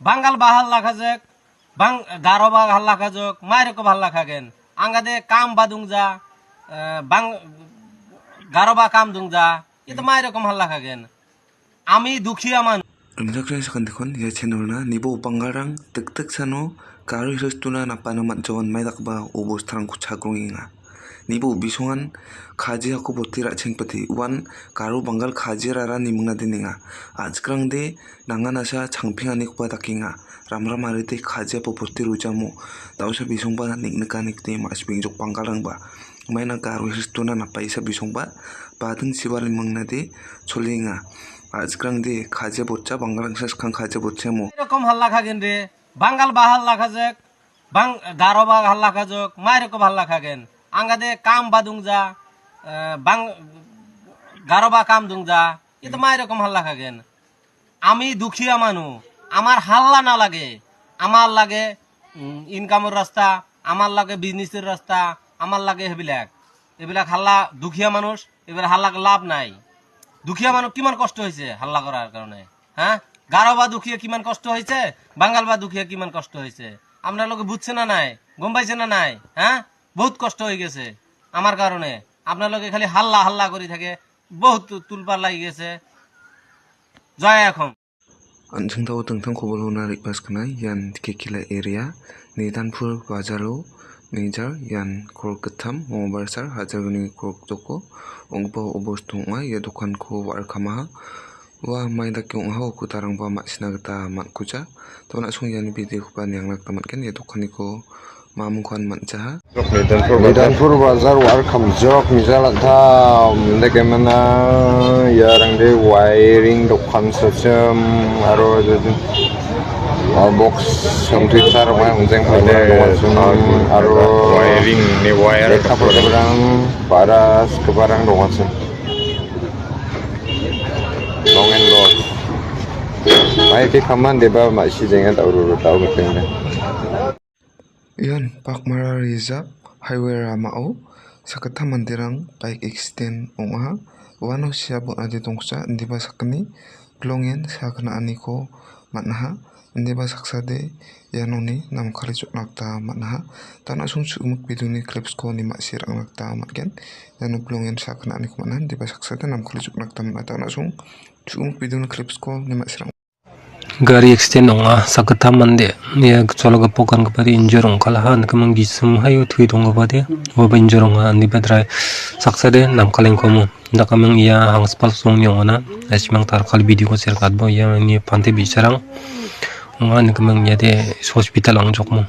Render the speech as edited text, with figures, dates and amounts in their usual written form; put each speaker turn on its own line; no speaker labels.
বাঙ্গাল বা হাল্লা খাজেক গারো বা হাল্লা খাজক মায়ের কো হাল্লা খাগেন আঙ্গাদে কাম বাদুং যা গারো বা কাম দুং যা itu মায়ের রকম হাল্লা খাগেন আমি দুখিয়া মানুষ
Remjakrai sakan dekon ya channel na nibo pangarang tek sano karo hirostuna na panamat jawan maidak ba obos tarang kuchagrong inga nibo bisongan kaji aku botira chengpati wan karo bangal kaji rara nimungna deninga ajkrang de nangan asa changpingani kuba dakinga ramram arite kaji apo botir ujamu dausa bisongba nikneka nikte mas bingjok pangarang ba maina karo hirostuna na paisa bisongba badeng sibarin mangna de cholinga আজকাল দে খাজে বচ্চা বাঙ্গাল খান খাজে বচ্চা মো
এরকম হাল্লা খাগেন রে বাঙ্গাল বা হাল্লা খাজেক গারো বা হাল্লা খাজক মায়ের কো হাল্লা খাগেন আঙ্গাদে কাম বাদুং যা গারো বা কাম দুং যা itu মায়ের রকম হাল্লা খাগেন আমি দুখিয়া মানু আমার হাল্লা না লাগে আমার লাগে ইনকামের রাস্তা আমার লাগে বিজনেসের রাস্তা আমার লাগে এবিলাক হাল্লা দুখিয়া মানুষ এবার হাল্লা লাভ নাই দুখিয়া মানুষ কিমান কষ্ট হয়েছে হাল্লা করার কারণে হ্যাঁ গারো বা দুখিয়া কিমান কষ্ট হয়েছে বাঙ্গাল বা দুখিয়া কিমান কষ্ট হয়েছে আপনার লোকে বুঝছে না নাই গম পাইছে না নাই হ্যাঁ বহুত কষ্ট হয়ে গেছে আমার কারণে আপনার লোকে খালি হাল্লা হাল্লা করে থাকে বহুত তুলপার লাগি গেছে জয় এখন
Anjing tahu tentang kobolona rikpas kena yan kekila area Nidanpur Bajaro Nijar yan korok ketam Mobarsar Hajaruni korok toko Ongpa obos tungwa ya dokan ko warkamaha Wah mai dak yung hau ku tarang ba maksina kita mat kuja to nak sung yan video ku ban yang nak tamat kan ya dokan ko mamungkan mat jaha
Nidanpur Bazar welcome jok misalat ta ndeke mana yarang de wiring dokan system aro box sampai tar mai unjeng pada aro wiring ni wire kapal kebarang paras kebarang dongan longen lo mai ke kaman deba masih jangan tahu mungkin
yan Pakmara Reserve Highway Ramao sakata mandirang bike extend ongaha wano siabot adi tongsa ndiba sakni glongen sakna aniko matnaha ndiba saksade yanoni namkali nakta matnaha tana sung sumuk biduni clips ko ni masir ang nakta matgen yano glongen sakna aniko matnaha ndiba saksade namkali nakta matnaha tana sung sumuk biduni clips ko ni masir
Gari extend onga sakata mande ya cholaga pokan kapari injorong kalahan kamang gisum hayo thui donga bade oba injorong andi bedrai saksade nam kaleng komu nda kamang iya hangspal song yongona asmang tar kal video ko share kadbo ya ni pante bicarang onga ni kamang ya de hospital ang jokmo